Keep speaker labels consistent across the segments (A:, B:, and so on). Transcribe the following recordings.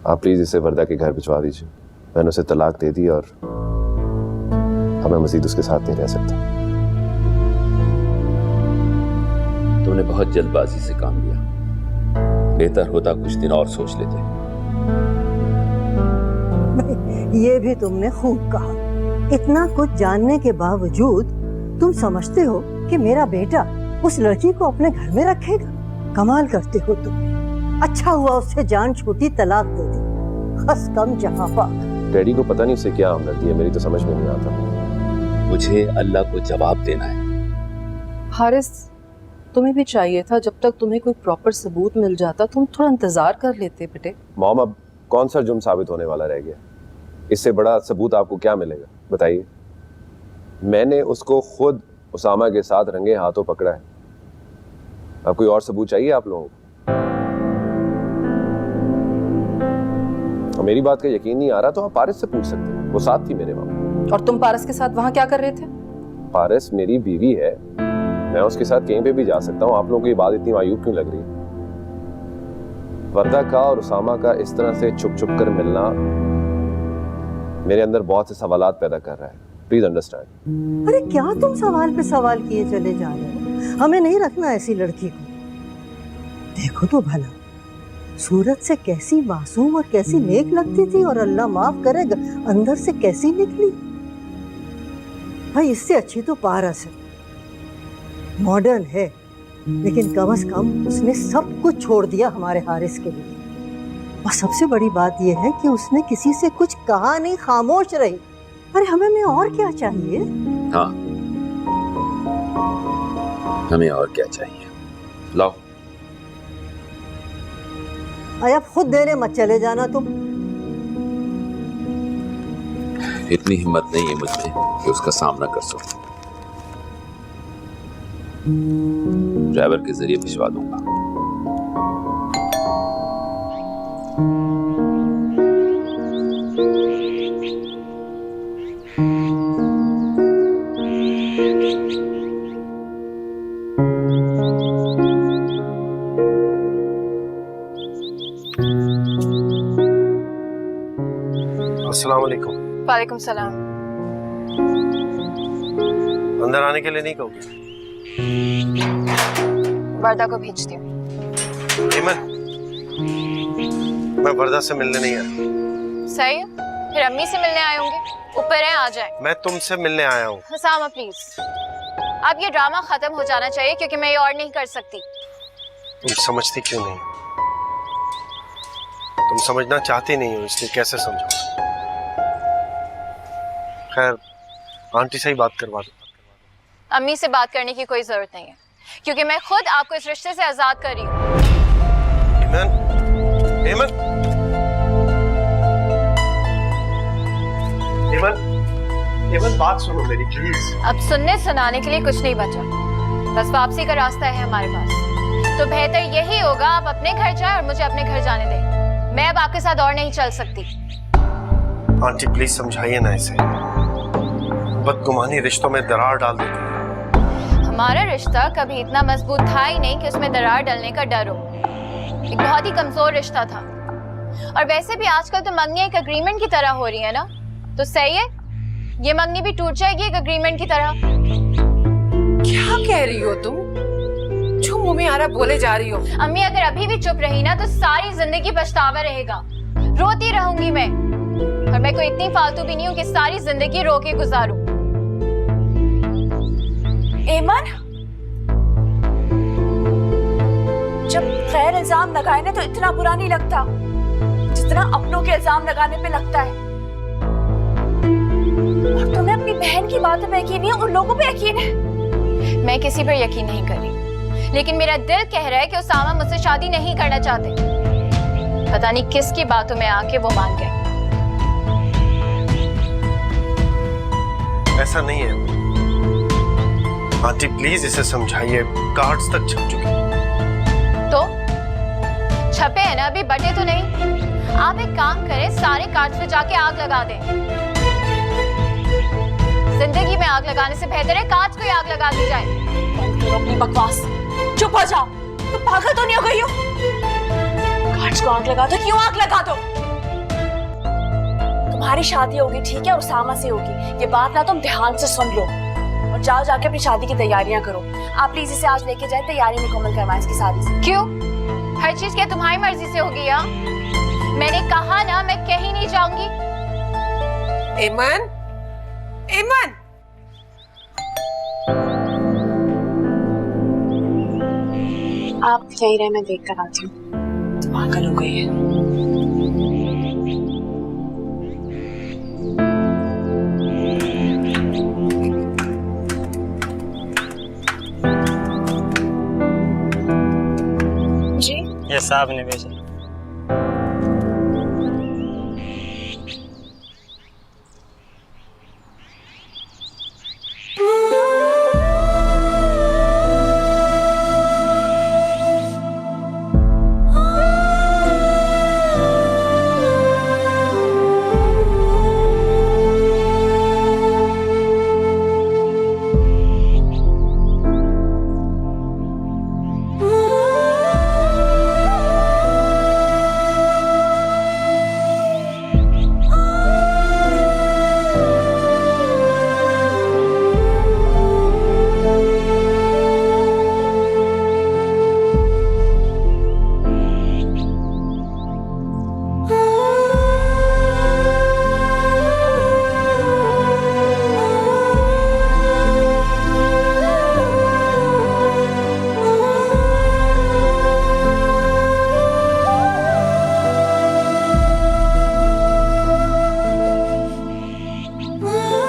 A: आप प्लीज इसे वर्दा के घर भिजवा दीजिए। मैंने उसे तलाक दे दी और अब मैं मजीद उसके साथ नहीं रह सकता।
B: तुमने बहुत जल्दबाजी से काम लिया, बेहतर होता कुछ दिन और सोच लेते।
C: ये भी तुमने खूब कहा। इतना कुछ जानने के बावजूद तुम समझते हो कि मेरा बेटा उस लड़की को अपने घर में रखेगा? कमाल करते हो तुम। अच्छा हुआ उससे जान छूटी, तलाक दे दी। बस कम जहाँ पाक।
A: डैडी को पता नहीं उससे क्या हमदर्दी है, मेरी तो समझ में नहीं आता।
B: मुझे अल्लाह को जवाब देना है।
D: हारिस, तुम्हें भी चाहिए था जब तक तुम्हें कोई प्रॉपर सबूत मिल जाता तुम थोड़ा इंतजार कर लेते बेटे।
A: मॉम, अब कौन सा जुर्म साबित होने वाला रह गया? इससे बड़ा सबूत आपको क्या मिलेगा बताइए? मैंने उसको खुद उसामा के साथ रंगे हाथों पकड़ा है। अब कोई और सबूत चाहिए आप लोगों को? और मेरी बात का यकीन नहीं आ रहा तो आप पारिस से पूछ सकते हैं, वो साथ थी मेरे वहां।
D: और तुम पारस के साथ वहां क्या कर रहे थे?
A: पारिस मेरी बीवी है, मैं उसके साथ कहीं पे भी जा सकता हूँ। आप लोगों को ये बात इतनी मायूब क्यों लग रही है? वर्दा का और उसामा का इस तरह से छुप छुप कर मिलना मेरे अंदर बहुत से सवालात पैदा कर रहा है। Please understand.
C: अरे क्या तुम सवाल पे सवाल किए चले जा रहे हो? हमें नहीं रखना ऐसी लड़की को। देखो तो भला, सूरत से कैसी मासूम और कैसी नेक लगती थी, और अल्लाह माफ करेगा अंदर से कैसी निकली। भाई इससे अच्छी तो पारस है, मॉडर्न है, लेकिन कम से कम उसने सब कुछ छोड़ दिया हमारे हारिस के लिए। और सबसे बड़ी बात यह है कि उसने किसी से कुछ कहा नहीं, खामोश रही। अरे हमें और क्या चाहिए?
B: हाँ, हमें और क्या चाहिए? लाओ।
C: अरे अब खुद देने मत चले जाना तुम।
B: इतनी हिम्मत नहीं है मुझमें कि उसका सामना कर सकूं। ड्राइवर के जरिए भिजवा दूंगा।
E: अस्सलाम वालेकुम।
F: वालेकुम सलाम।
E: अंदर आने के लिए नहीं कहोगे?
F: वर्दा को भेजती हूँ।
E: हेमन, मैं वर्दा से मिलने नहीं आया।
F: सही है, फिर अम्मी से मिलने आए होंगे। ऊपर है, आ जाए।
E: मैं तुमसे मिलने आया हूँ।
F: हसामा प्लीज, अब ये ड्रामा खत्म हो जाना चाहिए क्योंकि मैं ये और नहीं कर सकती।
E: तुम समझती क्यों नहीं? तुम समझना चाहती नहीं हो, इसलिए कैसे समझो? खैर, आंटी से ही बात करवा दो।
F: अम्मी से बात करने की कोई जरूरत नहीं है क्योंकि मैं खुद आपको इस रिश्ते से आजाद कर रही हूँ।
E: हेमन, हेमन, हेमन, हेमन, बात सुनो मेरी प्लीज।
F: अब सुनने सुनाने के लिए कुछ नहीं बचा, बस वापसी का रास्ता है हमारे पास। तो बेहतर यही होगा आप अपने घर जाए और मुझे अपने घर जाने दें। मैं अब आपके साथ और नहीं चल सकती।
E: आंटी प्लीज समझाइए ना इसे, बदगुमानी रिश्तों में दरार डाल देती है।
F: हमारा रिश्ता कभी इतना मजबूत था ही नहीं कि उसमें दरार डलने का डर हो। एक बहुत ही कमजोर रिश्ता था। और वैसे भी आजकल तो मंगनी एक एग्रीमेंट की तरह हो रही है ना, तो सही है ये मंगनी भी टूट जाएगी एक एग्रीमेंट की तरह।
G: क्या कह रही हो तुम? जो मुंह में आ रहा बोले जा रही हो।
F: अम्मी अगर अभी भी चुप रही ना तो सारी जिंदगी पछतावा रहेगा, रोती रहूंगी मैं। और मैं कोई इतनी फालतू भी नहीं हूँ कि सारी जिंदगी रो के गुजारूं।
H: एमन, जब खैर इल्जाम लगाए ना तो इतना बुरा नहीं लगता जितना अपनों के इल्जाम लगाने पे लगता है। और तुम्हें अपनी बहन की बातों पे यकीन नहीं है, उन लोगों पे यकीन है।
F: मैं किसी पर यकीन नहीं कर रही, लेकिन मेरा दिल कह रहा है कि उसामा मुझसे शादी नहीं करना चाहते। पता नहीं किसकी बातों में आके वो मान गए।
E: ऐसा नहीं है आंटी, प्लीज इसे समझाइए। कार्ड्स तक छप चुके हैं।
F: तो छपे हैं ना, अभी बटे तो नहीं। आप एक काम करें, सारे कार्ड्स पे जाके आग लगा दें। जिंदगी में आग लगाने से बेहतर है कार्ड्स को ही आग लगा दी जाए।
H: बंद करो अपनी बकवास, चुप हो जाओ। तुम पागल तो नहीं हो गई हो? कार्ड्स को आग लगा दो, क्यों आग लगा दो? तुम्हारी शादी होगी, ठीक है, उसामा से होगी। ये बात ना तुम ध्यान से सुन लो और जाओ जाके अपनी शादी की तैयारियां करो। आप प्लीज इसे आज लेके जाए, तैयारी मुकम्मल करवाएं इसकी शादी से।
F: क्यों? हर चीज क्या तुम्हारी मर्जी से होगी या? मैंने कहा ना मैं कहीं नहीं जाऊंगी।
G: एमन, एमन,
H: आप यही रहे, मैं देख कर आती हूँ। पागल हो गई है। जी
I: ये साहब ने भेजा।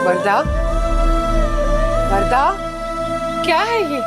G: वरदा, वरदा, क्या है ये?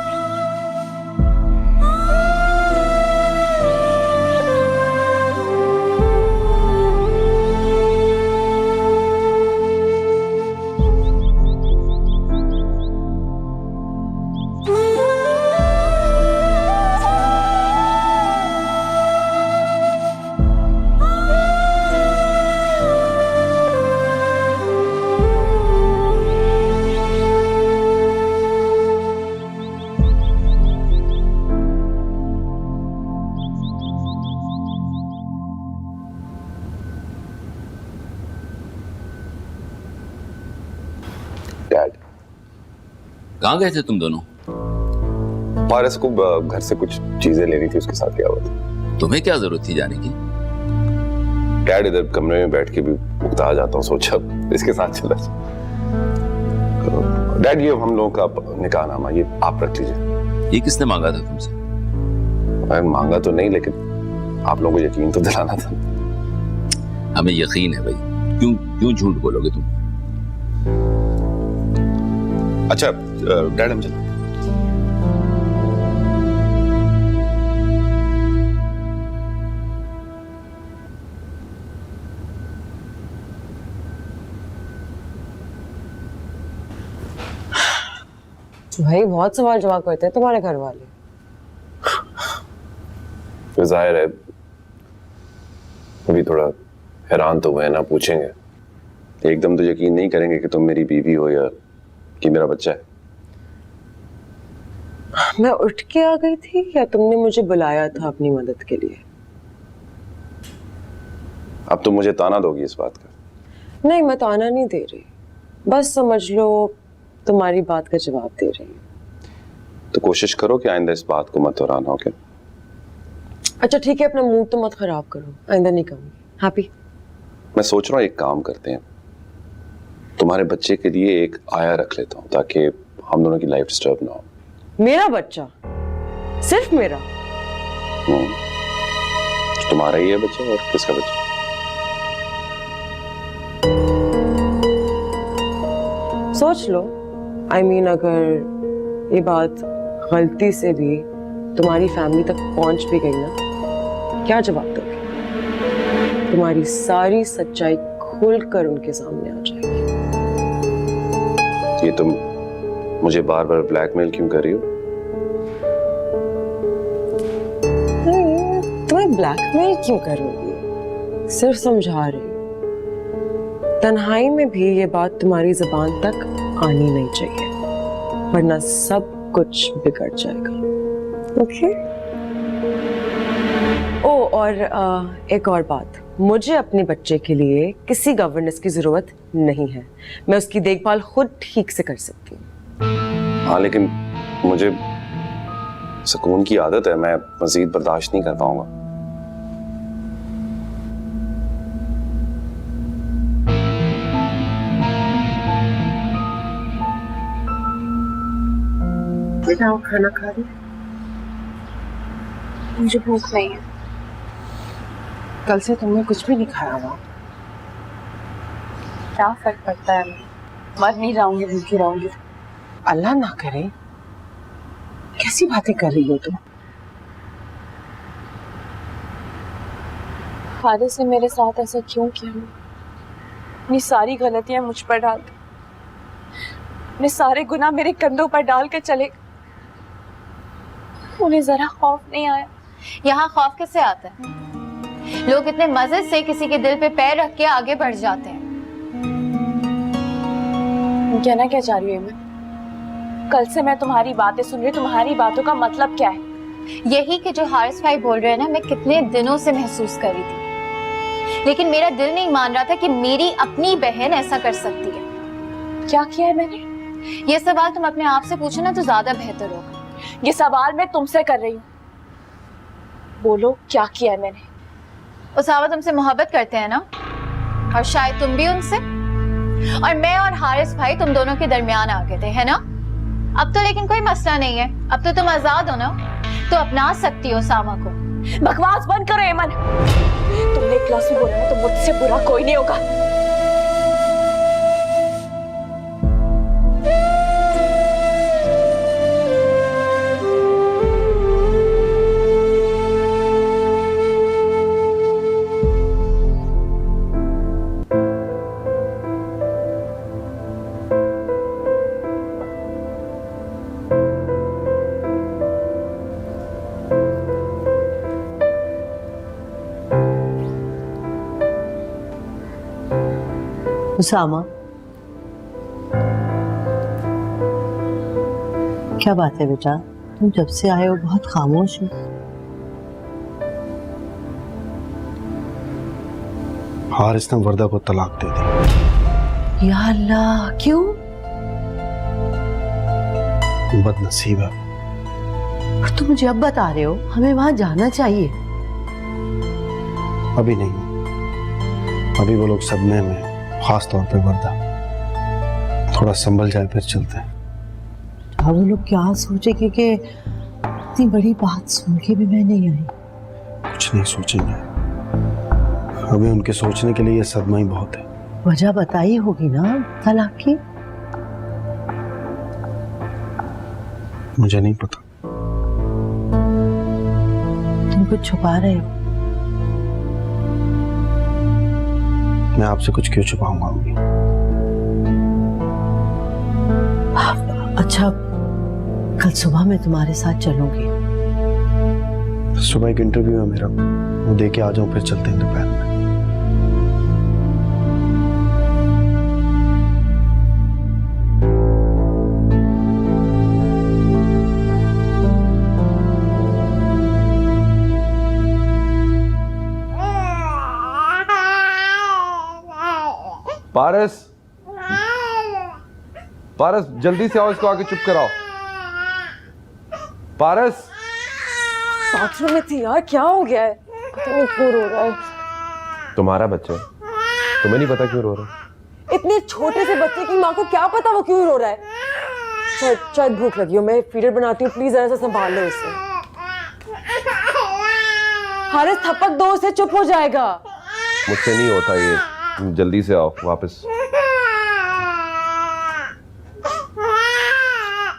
A: डैड,
B: कहाँ गए थे तुम दोनों?
A: पारस को घर से कुछ चीजें लेनी थी, उसके साथ गया हुआ था।
B: तुम्हें क्या जरूरत थी जाने की?
A: डैड इधर कमरे में बैठ के भी उकता जाता हूँ, सोचा इसके साथ चला जाए। डैड ये हम लोगों का निकाहनामा, ये आप रख लीजिए।
B: ये किसने मांगा था तुमसे?
A: मैं मांगा तो नहीं, लेकिन आप लोगों को यकीन तो दिलाना था।
B: हमें यकीन है भाई, क्यों क्यों झूठ बोलोगे तुम?
A: अच्छा डैड, हम चलें।
J: भाई बहुत सवाल जवाब करते हैं तुम्हारे घर वाले।
A: तो जाहिर है अभी थोड़ा हैरान तो हुए ना, पूछेंगे। एकदम तो यकीन नहीं करेंगे कि तुम मेरी बीवी हो या कि मेरा बच्चा है।
J: मैं उठ के आ गई थी या तुमने मुझे बुलाया था अपनी मदद के लिए?
A: अब तुम मुझे ताना दोगी इस बात का?
J: नहीं, मैं ताना नहीं दे रही, बस समझ लो तुम्हारी बात का जवाब दे रही हूँ।
A: तो कोशिश करो कि आइंदा इस बात को मत दोहराना, ओके?
J: अच्छा ठीक है, अपना मूड तो मत खराब करो, आइंदा नहीं कहूंगी। हैप्पी?
A: मैं सोच रहा हूँ एक काम करते हैं, तुम्हारे बच्चे के लिए एक आया रख लेता हूँ ताकि हम दोनों की लाइफ डिस्टर्ब ना हो।
J: मेरा बच्चा? सिर्फ मेरा?
A: तुम्हारा ही है बच्चा, और किसका बच्चा?
J: सोच लो। I mean, अगर ये बात गलती से भी तुम्हारी फैमिली तक पहुंच भी गई ना, क्या जवाब दोगे? तुम्हारी सारी सच्चाई खुलकर उनके सामने आ जाएगी।
A: ये तुम मुझे बार बार ब्लैकमेल क्यों कर रही हो?
J: नहीं, तुम्हें ब्लैकमेल क्यों करूंगी, सिर्फ समझा रही हूँ। तन्हाई में भी ये बात तुम्हारी जुबान तक आनी नहीं चाहिए, वरना सब कुछ बिगड़ जाएगा। ओके? ओ, और एक और बात, मुझे अपने बच्चे के लिए किसी गवर्नेंस की जरूरत नहीं है। मैं उसकी देखभाल खुद ठीक से कर सकती हूँ।
A: हाँ, लेकिन मुझे सुकून की आदत है, मैं मजीद बर्दाश्त नहीं कर पाऊंगा।
J: बेटा आप खाना खा रही?
H: मुझे भूख नहीं है।
J: कल से तुमने कुछ भी नहीं खाया हुआ।
H: क्या फर्क पड़ता है, मैं मर नहीं जाऊंगी, भूखी रहूंगी।
J: अल्लाह ना करे, कैसी बातें कर रही हो तुम?
H: हारिस ने मेरे साथ ऐसा क्यों किया? अपनी सारी गलतियां मुझ पर डाल दी, अपने सारे गुनाह मेरे कंधों पर डाल के चले। उन्हें जरा खौफ नहीं आया?
F: यहाँ खौफ किससे आता है? लोग इतने मजे से किसी के दिल पे पैर रख के आगे बढ़ जाते हैं।
H: कहना क्या चाह रही हूँ मैं? कल से मैं तुम्हारी बातें सुन रही हूँ, तुम्हारी बातों का मतलब क्या है?
F: यही कि जो हारिस भाई बोल रहे हैं ना, मैं कितने दिनों से महसूस कर रही थी, लेकिन मेरा दिल नहीं मान रहा था कि मेरी अपनी बहन ऐसा कर सकती है।
H: क्या किया है मैंने?
F: ये सवाल तुम अपने आप से पूछो ना तो ज्यादा बेहतर होगा।
H: ये सवाल मैं तुमसे कर रही हूँ, बोलो क्या किया है मैंने?
F: उसामा तुमसे मोहब्बत करते हैं ना, और शायद तुम भी उनसे, और मैं और हारिस भाई तुम दोनों के दरमियान आ गए थे, है ना? अब तो लेकिन कोई मसला नहीं है, अब तो तुम आजाद हो ना, तो अपना सकती हो उसामा को।
H: बकवास बंद करो एमन। तुमने क्लास में बोला ना, तो मुझसे बुरा कोई नहीं होगा।
C: उसामा, क्या बात है बेटा? तुम जब से आए हो बहुत खामोश हो।
E: हारिस ने वर्दा को तलाक दे दी।
C: या अल्लाह, क्यों?
E: बदनसीब है।
C: पर तुम मुझे अब बता रहे हो, हमें वहां जाना चाहिए।
E: अभी नहीं, अभी वो लोग सदमे में, खास तौर पे वर्दा। थोड़ा संभल जाए फिर चलते हैं।
C: अब वो लोग क्या सोचे, क्योंकि इतनी बड़ी बात सुन के भी मैं नहीं आई।
E: कुछ नहीं सोचेंगे, अभी उनके सोचने के लिए ये सदमा ही बहुत है।
C: वजह बताई होगी ना तलाक की?
E: मुझे नहीं पता।
C: तुम कुछ छुपा रहे हो।
E: मैं आपसे कुछ क्यों छुपाऊंगा अम्मी?
C: अच्छा, कल सुबह मैं तुम्हारे साथ चलूंगी।
E: सुबह एक इंटरव्यू है मेरा, वो दे के आ जाऊं, फिर चलते हैं दोपहर में।
A: पारस, पारस जल्दी से आओ, इसको आके चुप कराओ। पारस,
J: बाथरूम में थी यार, क्या हो गया है? पता नहीं क्यों रो रहा है।
A: तुम्हारा बच्चा है, तुम्हें नहीं पता क्यों रो रहा है?
J: इतने छोटे से बच्चे की माँ को क्या पता वो क्यों रो रहा है? शायद भूख लगी हो, मैं फीडर बनाती हूँ, प्लीज जरा सा संभाल लो इसे। हारिस थपक दो उसे, चुप हो जाएगा।
A: मुझसे नहीं होता ये, जल्दी से आओ वापस।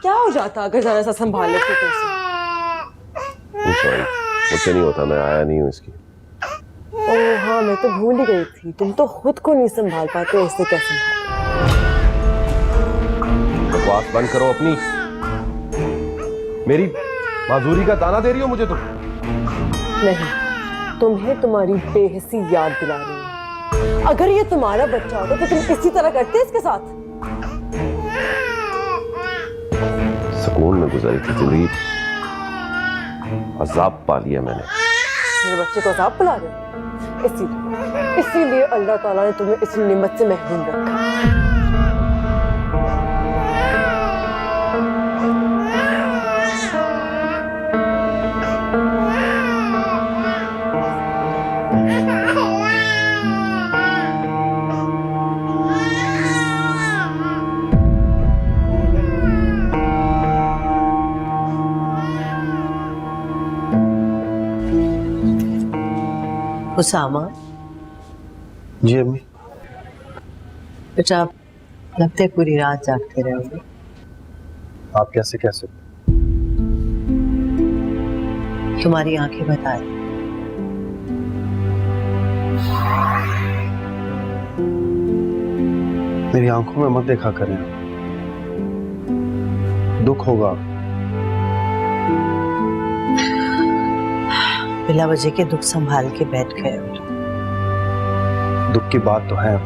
J: क्या हो जाता अगर जरा सा संभाल लेते तो उसे?
A: सॉरी, मुझसे नहीं होता, मैं आया नहीं हूँ इसकी।
J: ओह हाँ, मैं तो भूल ही गई थी, तुम तो खुद को नहीं संभाल पाते, इससे क्या संभाल?
A: बकवास बंद करो अपनी। मेरी माजूरी का ताना दे रही हो मुझे तुम?
J: नहीं, तुम्हें तुम्हारी बेहिसी याद दिला रही हूँ। अगर ये तुम्हारा बच्चा होता तो तुम इसी तरह करते इसके साथ?
A: सुकून में गुजारी थी जिंदगी, अजाब पा लिया मैंने।
J: मेरे बच्चे को अजाब पिला रहे हो? इसी इसीलिए अल्लाह ताला ने तुम्हें इस नेमत से महरूम रखा।
C: उसामा,
E: जी अम्मी।
C: बेटा आप लगते पूरी रात जागते रहोगे।
E: आप कैसे कह सकते?
C: तुम्हारी आंखें बताए।
E: मेरी आंखों में मत देखा करें, दुख होगा।
C: बिला वजह के दुख संभाल के बैठ गए हो।
E: दुख की बात तो है।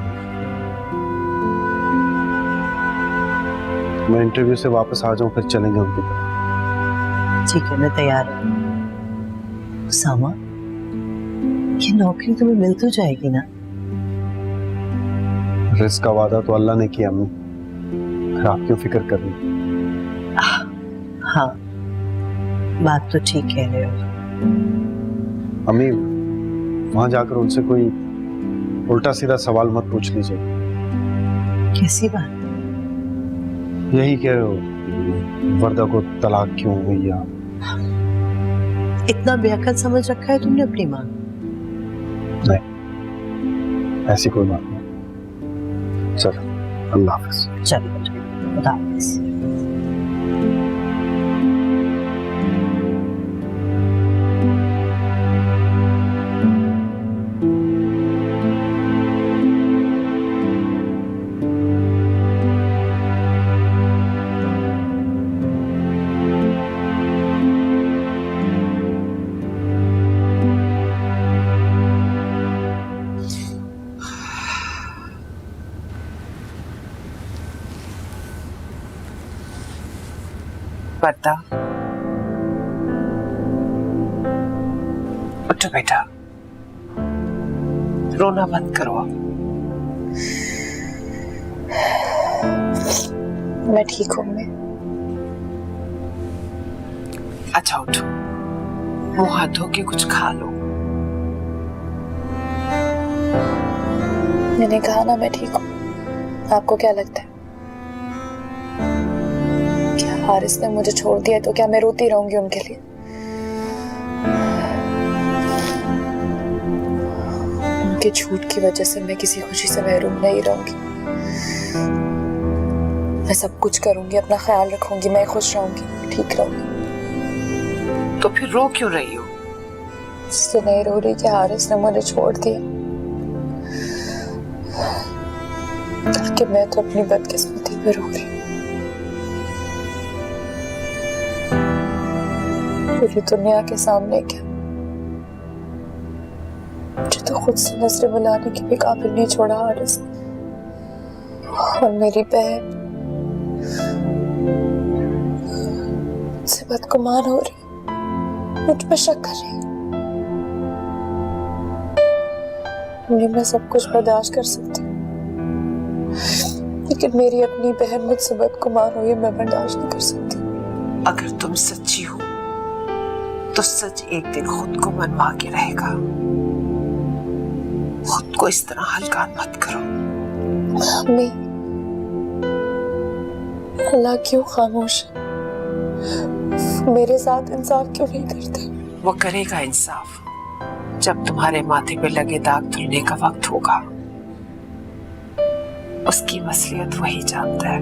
E: मैं इंटरव्यू से वापस आ जाऊं, फिर चलेंगे उनकी तरफ।
C: ठीक है, मैं तैयार हूँ। उसामा, ये नौकरी तुम्हें मिल तो जाएगी ना?
E: रिस्क का वादा तो अल्लाह ने किया अम्मी, फिर आप क्यों फिक्र कर रही?
C: हाँ, बात तो ठीक कह रहे हो।
E: अम्मी, वहां जाकर उनसे कोई उल्टा सीधा सवाल मत पूछ लीजिए।
C: कैसी बात?
E: यही कह रहे हो वर्दा को तलाक क्यों हुई? या
C: इतना बेअक्ल समझ रखा है तुमने अपनी मां?
E: नहीं, ऐसी कोई बात नहीं। चलो, अल्लाह हाफिज।
C: चलो बेटा, खुदा हाफिज।
G: वर्दा, उठो बेटा, रोना बंद करो।
H: मैं ठीक हूँ। मैं
G: अच्छा उठो, मुंह हाथ धो के कुछ खा लो।
H: मैंने कहा ना मैं ठीक हूँ। आपको क्या लगता है, क्या हारिस ने मुझे छोड़ दिया तो क्या मैं रोती रहूंगी उनके लिए? उनके झूठ की वजह से मैं किसी खुशी से महरूम नहीं रहूंगी। मैं सब कुछ करूंगी, अपना ख्याल रखूंगी, मैं खुश रहूंगी, ठीक रहूंगी।
G: तो फिर रो क्यों रही हो?
H: इसलिए नहीं रो रही कि हारिस ने मुझे छोड़ दिया, बल्कि मैं तो अपनी बदकिस्मती पे रो रही हूँ। पूरी दुनिया के सामने क्या, मुझे तो खुद से नजरें मिलाने की भी काबिल नहीं छोड़ा हारिस ने। और मेरी बहन मुझसे बदगुमान हो रही, मुझ पर शक कर रही। मैं सब कुछ बर्दाश्त कर सकती हूँ, लेकिन मेरी अपनी बहन मुझसे बदगुमान हो, ये मैं बर्दाश्त नहीं कर सकती।
G: अगर तुम सच्ची हो तो सच एक दिन खुद को मनवा के रहेगा। खुद को इस तरह हल्का मत करो।
H: मम्मी, अल्लाह क्यों खामोश है? मेरे साथ इंसाफ क्यों नहीं करते?
G: वो करेगा इंसाफ जब तुम्हारे माथे पे लगे दाग धुलने का वक्त होगा। उसकी मसलियत वही जानता है।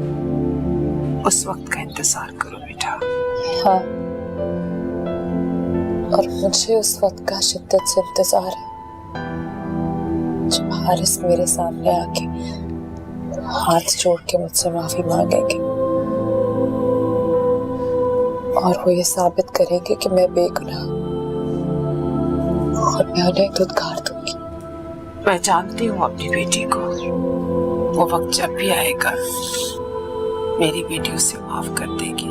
G: उस वक्त का इंतजार करो बेटा।
H: हाँ, और मुझे उस वक्त का शिद्दत से इंतजार है जब हारिस मेरे सामने आके हाथ जोड़ के मुझसे माफी मांगेंगे और वो ये साबित करेंगे कि मैं बेगुनाह और मैं उन्हें धुतकार दूंगी।
G: मैं जानती हूँ अपनी बेटी को। वो वक्त जब भी आएगा मेरी बेटी उसे माफ कर देगी।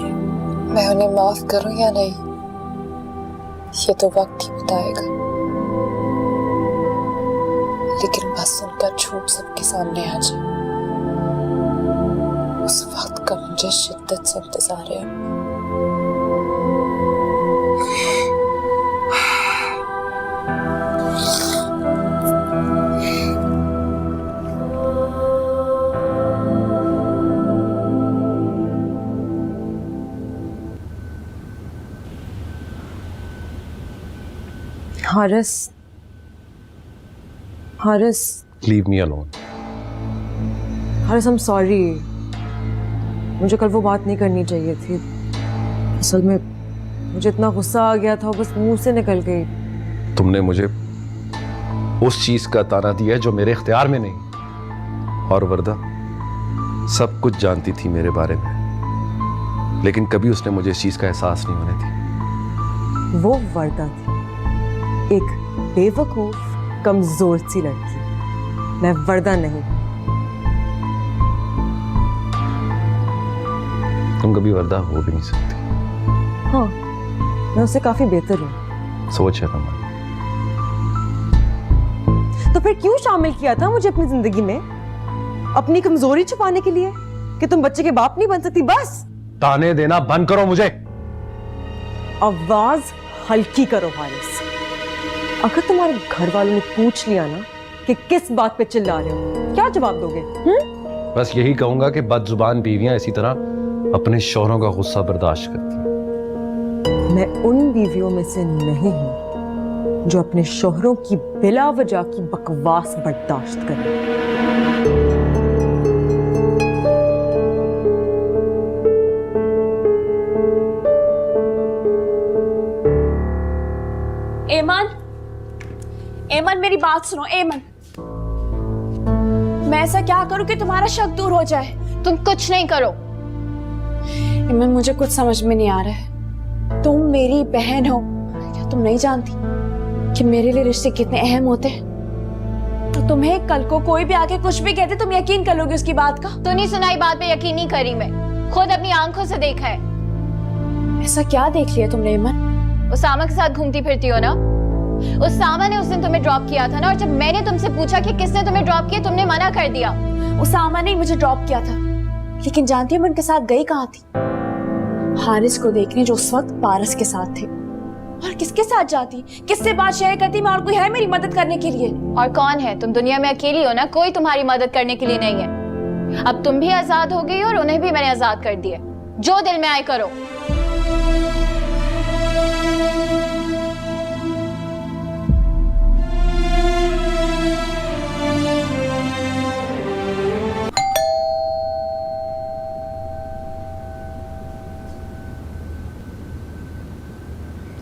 H: मैं उन्हें माफ करूं या नहीं, ये तो वक्त ही बताएगा।
G: लेकिन बस उनका झूठ सबके सामने आ जाए, उस वक्त का मुझे शिद्दत से इंतजार है।
J: Haris,
A: leave me alone.
J: Haris, I'm sorry। मुझे कल वो बात नहीं करनी चाहिए थी। असल में मुझे इतना गुस्सा आ गया था, बस मुंह से निकल गई।
A: तुमने मुझे उस चीज का ताना दिया है जो मेरे इख्तियार में नहीं। और वर्दा सब कुछ जानती थी मेरे बारे में, लेकिन कभी उसने मुझे इस चीज का एहसास नहीं होने दी।
J: वो वर्दा थी, एक बेवकूफ कमजोर सी लड़की। मैं वर्दा नहीं।
A: तुम कभी वर्दा हो भी नहीं सकती।
J: हाँ, मैं उससे काफी बेहतर हूँ।
A: सोच है तुम्हारी।
J: तो फिर क्यों शामिल किया था मुझे अपनी जिंदगी में? अपनी कमजोरी छुपाने के लिए कि तुम बच्चे के बाप नहीं बन सकती? बस
A: ताने देना बंद करो मुझे।
J: आवाज हल्की करो हारिस। अगर तुम्हारे घर वालों ने पूछ लिया ना कि किस बात पे चिल्ला रहे हो, क्या जवाब दोगे?
A: बस यही कहूंगा कि बदजुबान बीवियां इसी तरह अपने शौहरों का गुस्सा बर्दाश्त करती हैं।
J: मैं उन बीवियों में से नहीं हूं जो अपने शौहरों की बिला वजह की बकवास बर्दाश्त करें।
H: एमन, मेरी बात सुनो। एमन, मैं ऐसा क्या करूं कि तुम्हारा शक दूर हो जाए?
F: तुम कुछ नहीं करो।
H: एमन, मुझे कुछ समझ में नहीं आ रहा है। तुम मेरी बहन हो, क्या तुम नहीं जानती कि मेरे लिए रिश्ते कितने अहम होते हैं? तो तुम्हें कल को कोई भी आके कुछ भी कहते, तुम यकीन कर लोगे उसकी बात का?
F: तो नहीं सुनाई बात पे यकीन नहीं करी, मैं खुद अपनी आंखों से देखा है।
H: ऐसा क्या देख लिया तुमने एमन?
F: उसामा के साथ घूमती फिरती हो ना? उसामा ने उस दिन तुम्हें ड्रॉप किया था ना, और जब मैंने तुमसे पूछा कि किसने तुम्हें ड्रॉप किया, तुमने मना कर दिया।
H: उसामा ने मुझे ड्रॉप किया था, लेकिन जानती हो मैं उनके साथ गई कहाँ थी? हारिस को देखने, जो उस वक्त पारस के साथ थे। और किसके साथ जाती, किससे बात शेयर करती मैं? और कोई है मेरी मदद करने के लिए?
F: और कौन है? तुम दुनिया में अकेली हो ना, कोई तुम्हारी मदद करने के लिए नहीं है। अब तुम भी आजाद हो गई और उन्हें भी मैंने आजाद कर दिया। जो दिल में आए करो।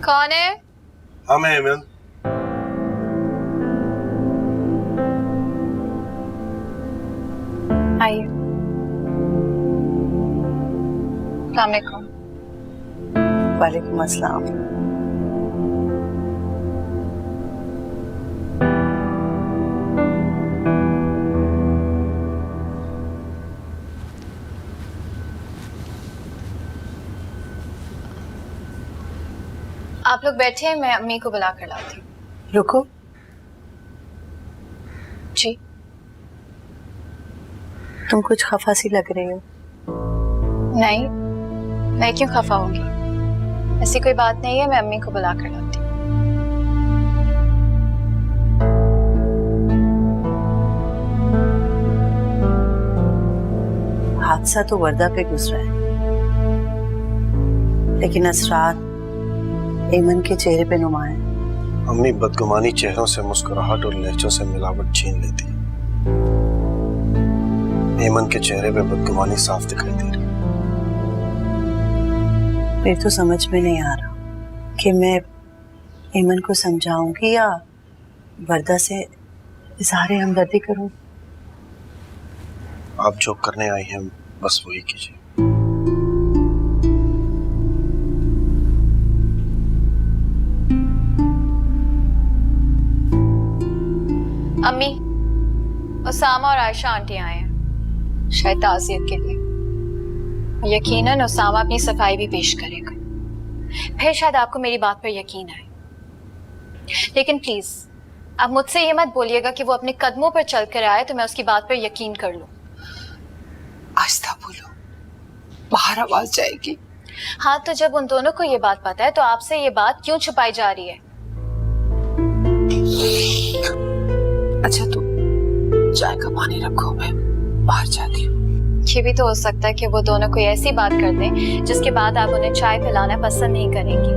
F: कौन है?
E: हाँ, मैं एमन।
F: आइए। अस्सलाम वालेकुम।
C: वालेकुम अस्सलाम।
F: आप लोग बैठे, मैं अम्मी को बुला कर लाती हूँ।
C: रुको।
F: जी।
C: तुम कुछ खफा सी लग रही हो।
F: नहीं, मैं क्यों खफा होंगी? ऐसी कोई बात नहीं है, मैं अम्मी को बुला कर लाती हूँ।
C: हादसा तो वर्दा पे गुजरा है, लेकिन असरात एमन के चेहरे पे नुमा है।
E: अम्मी बदगुमानी चेहरों से मुस्कुराहट और लहजों से मिलावट छीन लेती है। एमन के चेहरे पे बदगुमानी साफ दिखाई दे रही।
C: फिर तो समझ में नहीं आ रहा कि मैं एमन को समझाऊंगी या वर्दा से इज़हार हमदर्दी करूं।
E: आप जो करने आई हैं बस वही कीजिए।
F: अम्मी, उसामा और आयशा आंटी आए हैं, शायद ताज़ियत के लिए। यकीनन उसामा अपनी सफाई भी पेश करेगा, फिर शायद आपको मेरी बात पर यकीन आए। लेकिन प्लीज अब मुझसे ये मत बोलिएगा कि वो अपने कदमों पर चल कर आए तो मैं उसकी बात पर यकीन कर लूं।
G: आहिस्ता बोलो, बाहर आवाज जाएगी।
F: हाँ, तो जब उन दोनों को ये बात पता है तो आपसे ये बात क्यों छुपाई जा रही है?
G: अच्छा तो चाय का पानी रखो, मैं बाहर जाती हूँ।
F: ये भी तो हो सकता है कि वो दोनों कोई ऐसी बात कर दें जिसके बाद आप उन्हें चाय पिलाना पसंद नहीं करेंगी।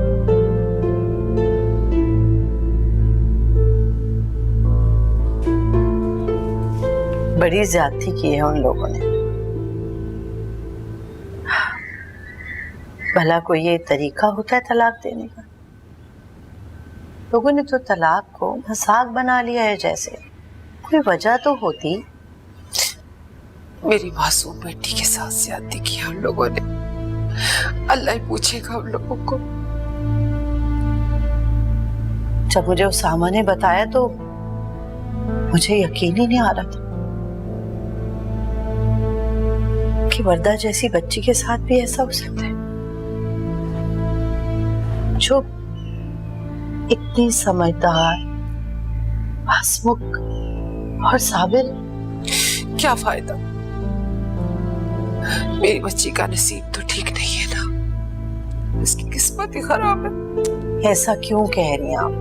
C: बड़ी ज्यादती की है उन लोगों ने। भला कोई ये तरीका होता है तलाक देने का? लोगों ने तो तलाक को मजाक बना लिया है, जैसे कोई वजह तो होती।
G: मेरी मासूम बेटी के साथ ज्यादती की हम लोगों ने। अल्लाह ही पूछेगा हम लोगों को।
C: जब मुझे उसामा ने बताया तो मुझे यकीन ही नहीं आ रहा था कि वर्दा जैसी बच्ची के साथ भी ऐसा हो सकता है, जो इतनी समझदार, हंसमुख और साबिर।
G: क्या फायदा, मेरी बच्ची का नसीब तो ठीक नहीं है ना, इसकी किस्मत ही खराब है।
C: ऐसा क्यों कह रही हैं आप?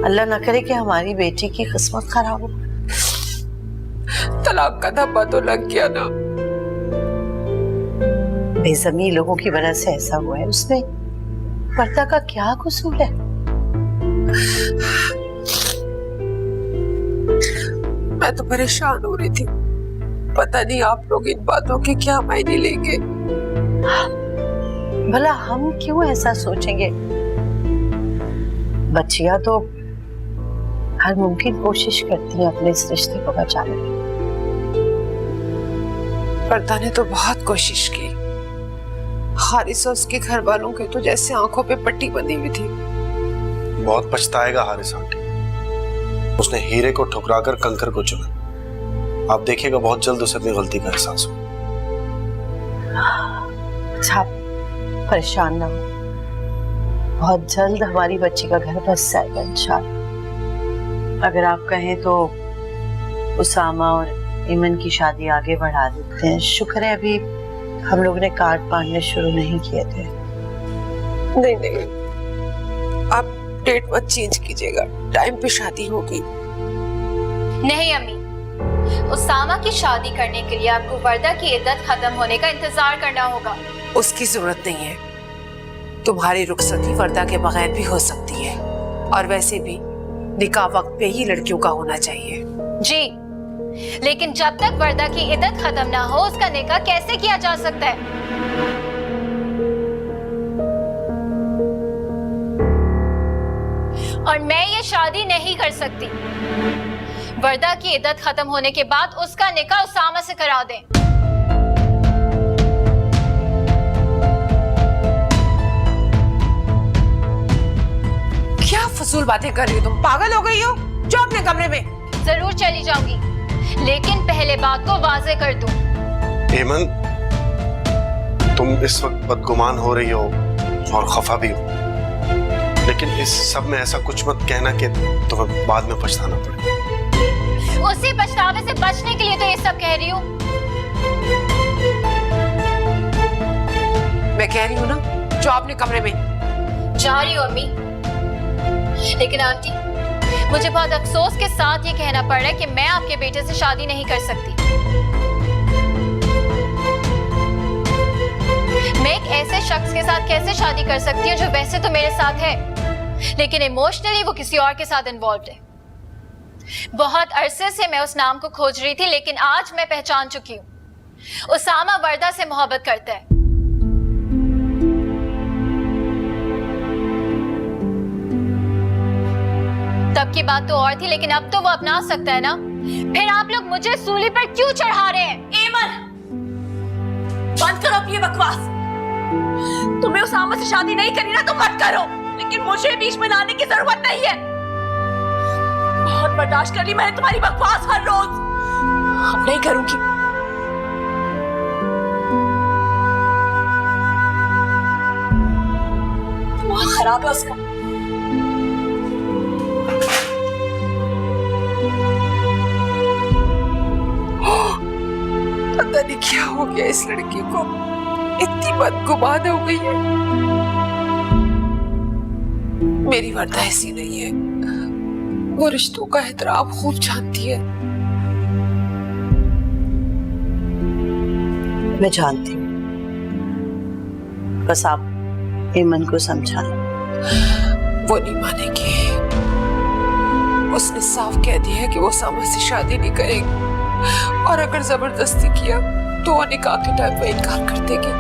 C: अल्लाह ना करे कि हमारी बेटी की किस्मत खराब हो।
G: तलाक का धब्बा तो लग गया ना।
C: बेज़मीन लोगों की वजह से ऐसा हुआ है, उसमें वर्दा का क्या कसूर है?
G: मैं तो परेशान हो रही थी, पता नहीं आप लोग इन बातों के क्या मायने लेंगे।
C: भला हम क्यों ऐसा सोचेंगे? बच्चियां तो हर मुमकिन कोशिश करती हैं अपने इस रिश्ते को बचाने की।
G: वर्दा ने तो बहुत कोशिश की। हारिस और उसके घर वालों के तो जैसे आंखों पे पट्टी बंधी हुई थी।
E: बहुत पछताएगा हारिस आंटी। उसने हीरे को ठुकराकर कंकर को चुना। आप देखिएगा बहुत जल्द उसे अपनी गलती का एहसास हो।
C: अच्छा, परेशान ना हो, बहुत जल्द हमारी बच्ची का घर बस जाएगा इंशाल्लाह। अगर आप कहें तो उसामा और ईमन की शादी आगे बढ़ा देते हैं। शुक्र है अभी हम लोग ने कार्ड बांटने शुरू नहीं किए थे।
G: नहीं नहीं, आप डेट मत चेंज कीजिएगा, टाइम पे शादी होगी।
F: नहीं अम्मी, उसामा की शादी करने के लिए आपको वर्दा की इद्दत खत्म होने का इंतजार करना होगा।
G: उसकी जरूरत नहीं है। तुम्हारी रुखसती वर्दा के बगैर भी हो सकती है, और वैसे भी निकाह वक्त पे ही लड़कियों का होना चाहिए।
F: जी, लेकिन जब तक वर्दा की इद्दत खत्म ना हो उसका निकाह कैसे किया जा सकता है? और मैं ये शादी नहीं कर सकती। वर्दा की इद्दत खत्म होने के बाद उसका निकाह उसामा से करा दें।
G: क्या फजूल बातें कर रही हो तुम? पागल हो गई हो? जाओ अपने कमरे में।
F: जरूर चली जाऊंगी, लेकिन पहले बात को वाजे कर दूं।
E: ईमन, तुम इस वक्त बदगुमान हो रही हो और खफा भी हो, लेकिन इस सब में ऐसा कुछ मत कहना कि तुम्हें बाद में पछताना पड़े।
F: उसी पछतावे से बचने के लिए तो ये सब कह रही हूँ।
G: मैं कह रही हूँ ना, जाओ अपने कमरे में।
F: जा रही हूँ अम्मी, लेकिन आंटी मुझे बहुत अफसोस के साथ ये कहना पड़ रहा है कि मैं आपके बेटे से शादी नहीं कर सकती। मैं एक ऐसे शख्स के साथ कैसे शादी कर सकती हूँ जो वैसे तो मेरे साथ है, लेकिन इमोशनली वो किसी और के साथ इन्वॉल्व है। बहुत अरसे से मैं उस नाम को खोज रही थी, लेकिन आज मैं पहचान चुकी हूँ। उसामा वर्दा से मोहब्बत करता है। तब की बात तो और थी, लेकिन अब तो वो अपना सकता है ना। फिर आप लोग मुझे सूली पर क्यों चढ़ा रहे हैं?
H: ईमन, बंद करो अब ये बकवास। तुम्हें उसामा से शादी नहीं करनी ना तो मत करो, लेकिन मुझे बीच में लाने की जरूरत नहीं है। बहुत बर्दाश्त कर ली मैंने तुम्हारी बकवास हर रोज, अब नहीं करूंगी। दिमाग खराब है उसका।
G: गया इस लड़की को? इतनी बदगुमान हो गई है। मेरी वर्दा ऐसी नहीं है, वो रिश्तों का एहतराम खूब जानती है।
C: मैं जानती हूँ, बस आप ईमन को समझाएं।
G: वो नहीं मानेगी। उसने साफ कह दिया है कि वो सामा से शादी नहीं करेगी, और अगर जबरदस्ती किया तो वो निकाह के टाइम पे इनकार कर देगी।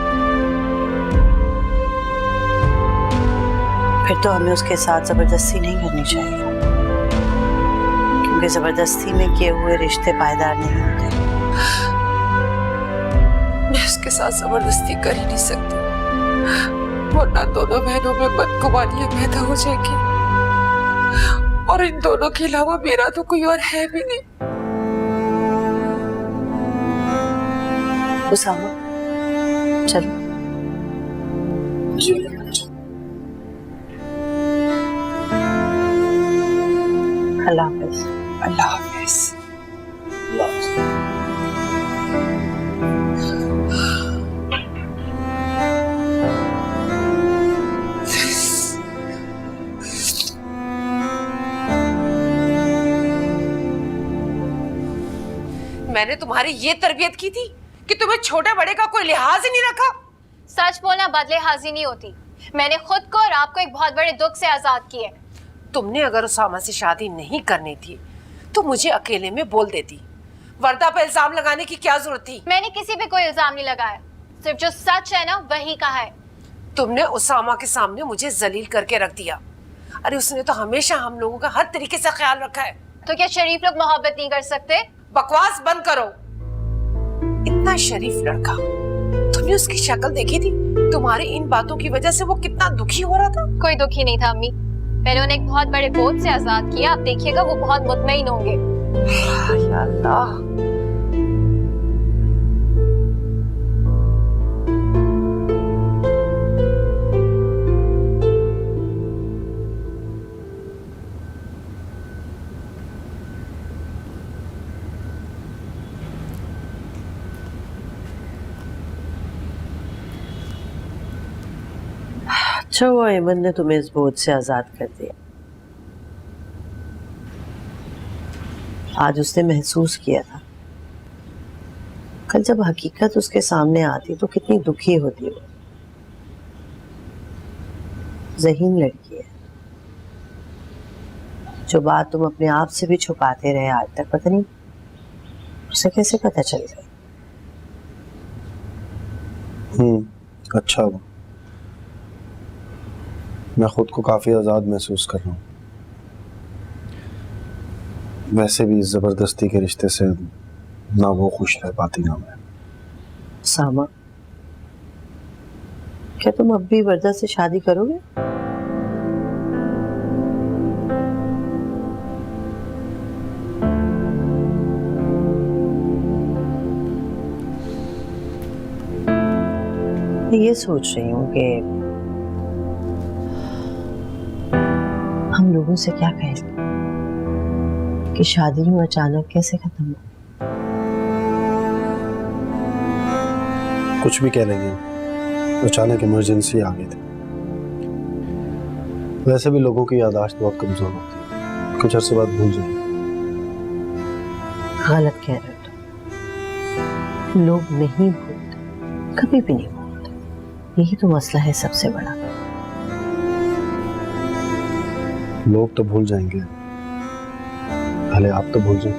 C: फिर तो हमें उसके साथ जबरदस्ती नहीं करनी चाहिए, क्योंकि जबरदस्ती में किए हुए रिश्ते पायदार नहीं होते।
G: मैं उसके साथ जबरदस्ती कर ही नहीं सकती, वरना दोनों बहनों में बदगुमानियां पैदा हो जाएंगी, और इन दोनों के अलावा मेरा तो कोई और है भी नहीं।
C: उसामा, चलो। अल्लाह हाफिज।
G: अल्लाह हाफिज। मैंने तुम्हारी ये तरबियत की थी कि तुम्हें छोटे बड़े का कोई लिहाज ही नहीं रखा।
F: सच बोलना बदले हाजिर नहीं होती। मैंने खुद को और आपको एक बहुत बड़े दुख से आजाद किया।
G: तुमने अगर उसामा से शादी नहीं करनी थी तो मुझे अकेले में बोल देती। वर्दा पे इल्जाम लगाने की क्या जरूरत थी?
F: मैंने किसी पे कोई इल्जाम नहीं लगाया, सिर्फ जो सच है ना वही कहा है।
G: तुमने उसामा के सामने मुझे जलील करके रख दिया। अरे उसने तो हमेशा हम लोगों का हर तरीके से ख्याल रखा है।
F: तो क्या शरीफ लोग मोहब्बत नहीं कर सकते?
G: बकवास बंद करो। इतना शरीफ लड़का, तुमने उसकी शक्ल देखी थी? तुम्हारी इन बातों की वजह से वो कितना दुखी हो रहा था।
F: कोई दुखी नहीं था अम्मी, मैंने उन्हें एक बहुत बड़े बोझ से आजाद किया। आप देखिएगा वो बहुत मुतमईन होंगे।
G: या अल्लाह।
C: अच्छा हुआ ईमन ने तुम्हें इस बोझ से आजाद कर दिया। आज उसने महसूस किया था, कल जब हकीकत उसके सामने आती तो कितनी दुखी होती वो। ज़हीन लड़की है, जो बात तुम अपने आप से भी छुपाते रहे आज तक, पता नहीं उसे कैसे पता चल गई।
E: अच्छा हुआ, मैं खुद को काफी आजाद महसूस कर रहा हूँ। वैसे भी इस जबरदस्ती के रिश्ते से ना वो खुश रह पाती ना मैं।
C: सामा, क्या तुम अब भी वर्दा से शादी करोगे? मैं ये सोच रही हूँ कि हम लोगों से क्या कहें कि शादी यूं अचानक कैसे खत्म हो।
E: कुछ भी कह लेंगे, अचानक इमरजेंसी आ गई थी। वैसे भी लोगों की याददाश्त बहुत कमजोर होती है, कुछ अरसे बाद भूल जाएंगे।
C: गलत कह रहे हो तुम। लोग नहीं भूलते, कभी भी नहीं भूलते। यही तो मसला है सबसे बड़ा।
E: लोग तो भूल जाएंगे, पहले आप तो भूल जाओ।